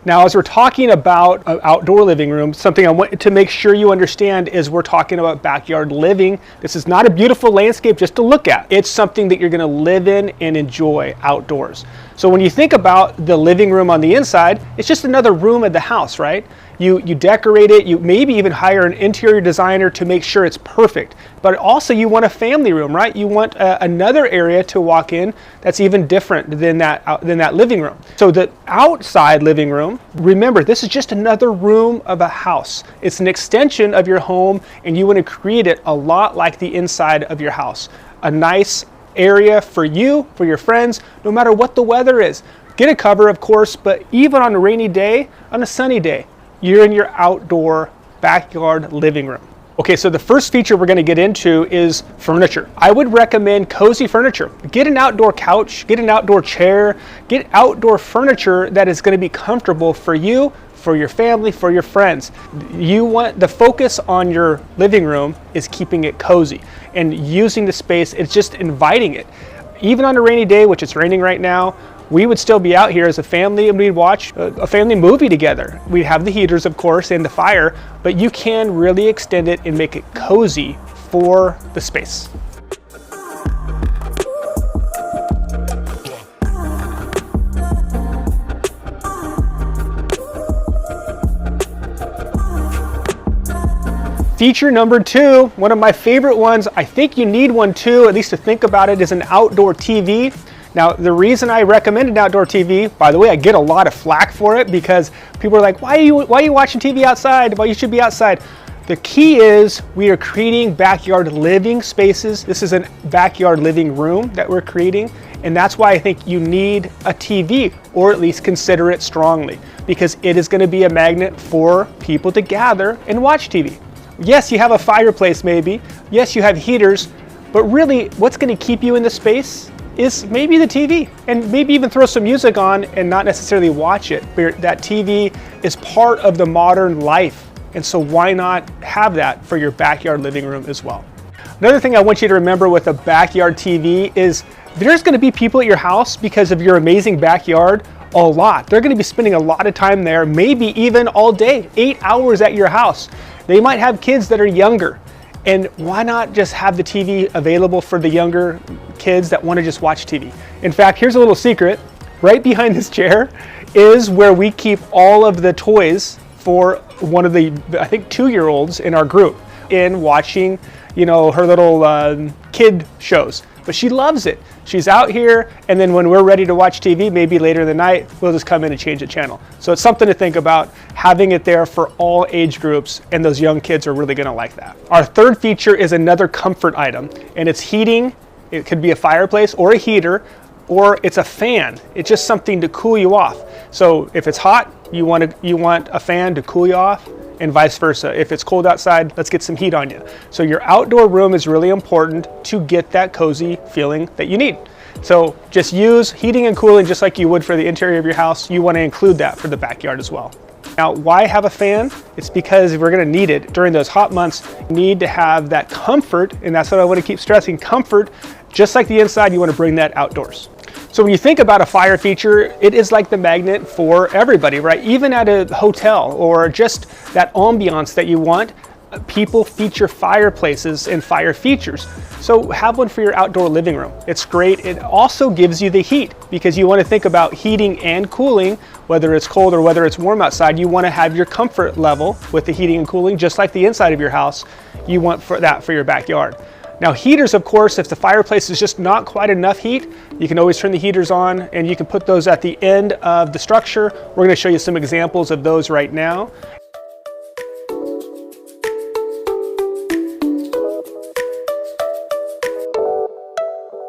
Now, as we're talking about an outdoor living room, something I want to make sure you understand is we're talking about backyard living. This is not a beautiful landscape just to look at. It's something that you're going to live in and enjoy outdoors. So when you think about the living room on the inside, it's just another room of the house, right? You decorate it, you maybe even hire an interior designer to make sure it's perfect. But also you want a family room, right? You want another area to walk in that's even different than that living room. So the outside living room, remember, this is just another room of a house. It's an extension of your home, and you want to create it a lot like the inside of your house. A nice area for you, for your friends, no matter what the weather is. Get a cover, of course, but even on a rainy day, on a sunny day, you're in your outdoor backyard living room. Okay, so the first feature we're going to get into is furniture. I would recommend cozy furniture. Get an outdoor couch, get an outdoor chair, get outdoor furniture that is going to be comfortable for you, for your family, for your friends. You want the focus on your living room is keeping it cozy and using the space. It's just inviting it. Even on a rainy day, which it's raining right now, we would still be out here as a family and we'd watch a family movie together. We'd have the heaters, of course, and the fire, but you can really extend it and make it cozy for the space. Feature number 2, one of my favorite ones, I think you need one too, at least to think about it, is an outdoor TV. Now, the reason I recommend an outdoor TV, by the way, I get a lot of flack for it because people are like, why are you watching TV outside? Well, you should be outside. The key is we are creating backyard living spaces. This is a backyard living room that we're creating, and that's why I think you need a TV, or at least consider it strongly, because it is going to be a magnet for people to gather and watch TV. Yes, you have a fireplace maybe. Yes, you have heaters, but really what's going to keep you in the space is maybe the TV, and maybe even throw some music on and not necessarily watch it. But that TV is part of the modern life, and so why not have that for your backyard living room as well? Another thing I want you to remember with a backyard TV is there's going to be people at your house because of your amazing backyard a lot. They're going to be spending a lot of time there, maybe even all day, 8 hours at your house. They might have kids that are younger. And why not just have the TV available for the younger kids that want to just watch TV? In fact, here's a little secret. Right behind this chair is where we keep all of the toys for one of the, I think, 2-year-olds in our group in watching, her little kid shows. But she loves it. She's out here, and then when we're ready to watch TV, maybe later in the night, we'll just come in and change the channel. So it's something to think about, having it there for all age groups, and those young kids are really gonna like that. Our third feature is another comfort item, and it's heating. It could be a fireplace or a heater, or it's a fan. It's just something to cool you off. So if it's hot, you want a fan to cool you off, and vice versa. If it's cold outside, let's get some heat on you. So your outdoor room is really important to get that cozy feeling that you need. So just use heating and cooling just like you would for the interior of your house. You want to include that for the backyard as well. Now, why have a fan? It's because we're going to need it during those hot months. You need to have that comfort, and that's what I want to keep stressing, comfort. Just like the inside, you want to bring that outdoors. So when you think about a fire feature, it is like the magnet for everybody, right? Even at a hotel or just that ambiance that you want, people feature fireplaces and fire features. So have one for your outdoor living room. It's great. It also gives you the heat because you want to think about heating and cooling, whether it's cold or whether it's warm outside. You want to have your comfort level with the heating and cooling, just like the inside of your house. You want that for your backyard. Now heaters, of course, if the fireplace is just not quite enough heat, you can always turn the heaters on, and you can put those at the end of the structure. We're going to show you some examples of those right now.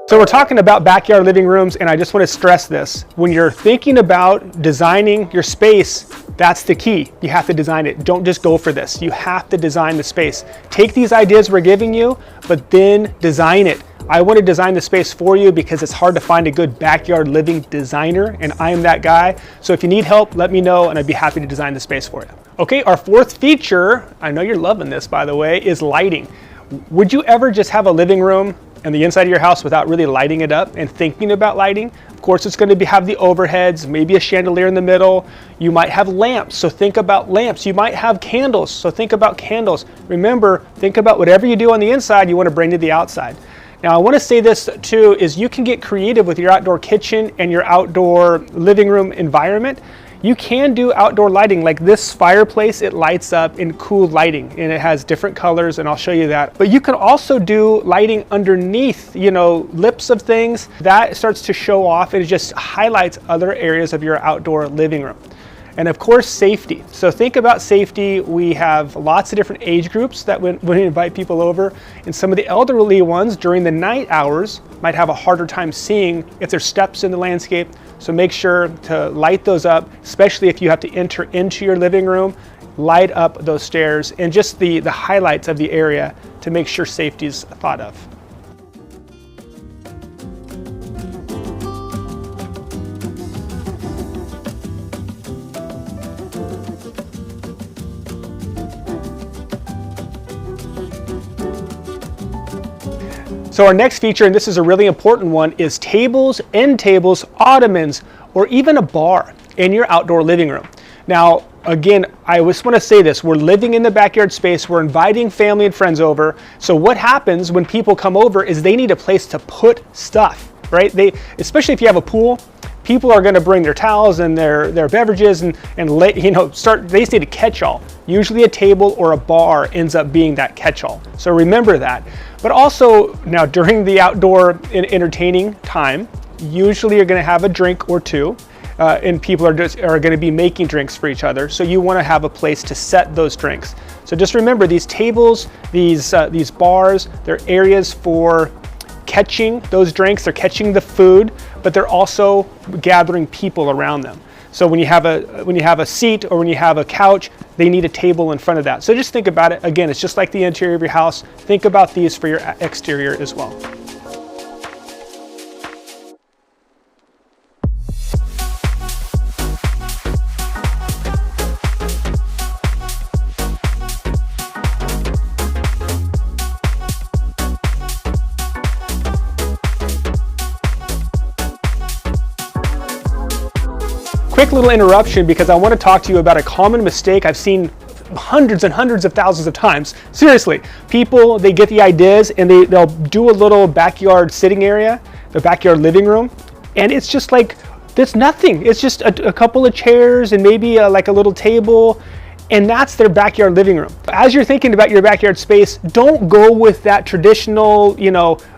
So we're talking about backyard living rooms, and I just want to stress this. When you're thinking about designing your space, that's the key. You have to design it. Don't just go for this. You have to design the space. Take these ideas we're giving you, but then design it. I want to design the space for you because it's hard to find a good backyard living designer, and I am that guy. So if you need help, let me know, and I'd be happy to design the space for you. Okay, our fourth feature, I know you're loving this by the way, is lighting. Would you ever just have a living room and the inside of your house without really lighting it up and thinking about lighting. Of course, it's going to have the overheads, maybe a chandelier in the middle. You might have lamps, so think about lamps. You might have candles, so think about candles. Remember, think about whatever you do on the inside, you want to bring to the outside. Now, I want to say this too, is you can get creative with your outdoor kitchen and your outdoor living room environment. You can do outdoor lighting, like this fireplace, it lights up in cool lighting and it has different colors, and I'll show you that. But you can also do lighting underneath, lips of things. That starts to show off and it just highlights other areas of your outdoor living room. And of course, safety. So think about safety. We have lots of different age groups that when we invite people over, and some of the elderly ones during the night hours might have a harder time seeing if there's steps in the landscape. So make sure to light those up, especially if you have to enter into your living room, light up those stairs and just the highlights of the area to make sure safety is thought of. So our next feature, and this is a really important one, is tables, end tables, ottomans, or even a bar in your outdoor living room. Now, again, I just want to say this, we're living in the backyard space, we're inviting family and friends over. So what happens when people come over is they need a place to put stuff, right? Especially if you have a pool, people are going to bring their towels and their beverages and they just need a catch-all. Usually a table or a bar ends up being that catch-all. So remember that. But also now during the outdoor entertaining time, usually you're going to have a drink or two, and people are going to be making drinks for each other. So you want to have a place to set those drinks. So just remember, these tables, these bars, they're areas for catching those drinks, they're catching the food, but they're also gathering people around them. So when you have a seat or when you have a couch, they need a table in front of that. So just think about it. Again, it's just like the interior of your house. Think about these for your exterior as well. Quick little interruption because I want to talk to you about a common mistake I've seen hundreds and hundreds of thousands of times. Seriously, people, they get the ideas and they'll do a little backyard sitting area, the backyard living room, and it's just like, there's nothing. It's just a couple of chairs and maybe like a little table, and that's their backyard living room. As you're thinking about your backyard space, don't go with that traditional,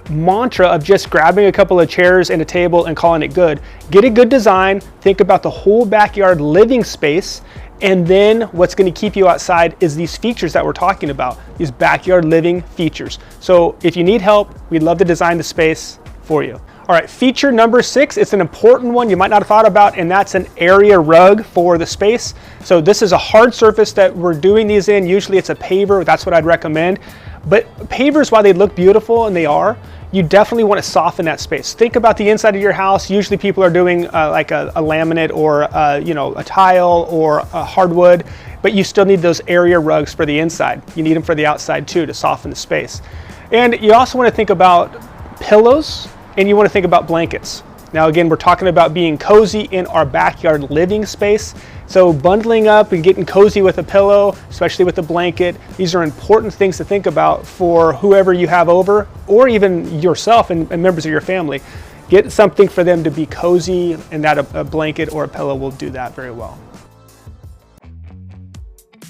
mantra of just grabbing a couple of chairs and a table and calling it good. Get a good design, think about the whole backyard living space, and then what's going to keep you outside is these features that we're talking about, these backyard living features. So if you need help, we'd love to design the space for you. All right, feature number 6, it's an important one you might not have thought about, and that's an area rug for the space. So this is a hard surface that we're doing these in. Usually it's a paver, that's what I'd recommend. But pavers, while they look beautiful, and they are, you definitely want to soften that space. Think about the inside of your house. Usually people are doing like a laminate or a tile or a hardwood, but you still need those area rugs for the inside. You need them for the outside too to soften the space. And you also want to think about pillows, and you want to think about blankets. Now again, we're talking about being cozy in our backyard living space. So bundling up and getting cozy with a pillow, especially with a blanket, these are important things to think about for whoever you have over, or even yourself and members of your family. Get something for them to be cozy, and that a blanket or a pillow will do that very well.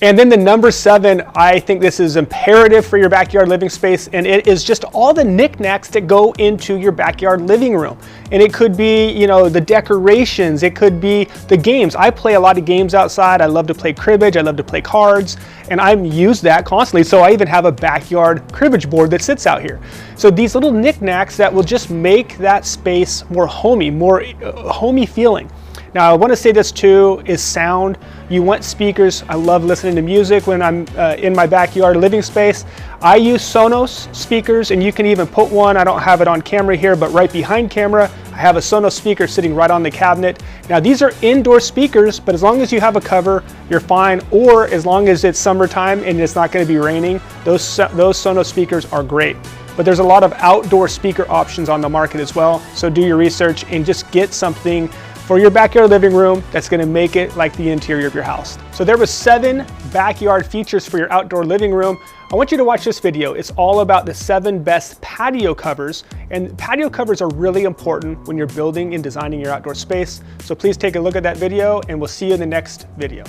And then the number 7, I think this is imperative for your backyard living space, and it is just all the knickknacks that go into your backyard living room. And it could be, the decorations, it could be the games. I play a lot of games outside. I love to play cribbage, I love to play cards, and I use that constantly. So I even have a backyard cribbage board that sits out here. So these little knickknacks that will just make that space more homey feeling. Now I want to say this too, is sound. You want speakers. I love listening to music when I'm in my backyard living space. I use Sonos speakers, and you can even put one, I don't have it on camera here, but right behind camera, I have a Sonos speaker sitting right on the cabinet. Now these are indoor speakers, but as long as you have a cover, you're fine, or as long as it's summertime and it's not going to be raining, those Sonos speakers are great. but there's a lot of outdoor speaker options on the market as well. So do your research and just get something for your backyard living room that's gonna make it like the interior of your house. So there was 7 backyard features for your outdoor living room. I want you to watch this video. It's all about the 7 best patio covers, and patio covers are really important when you're building and designing your outdoor space. So please take a look at that video, and we'll see you in the next video.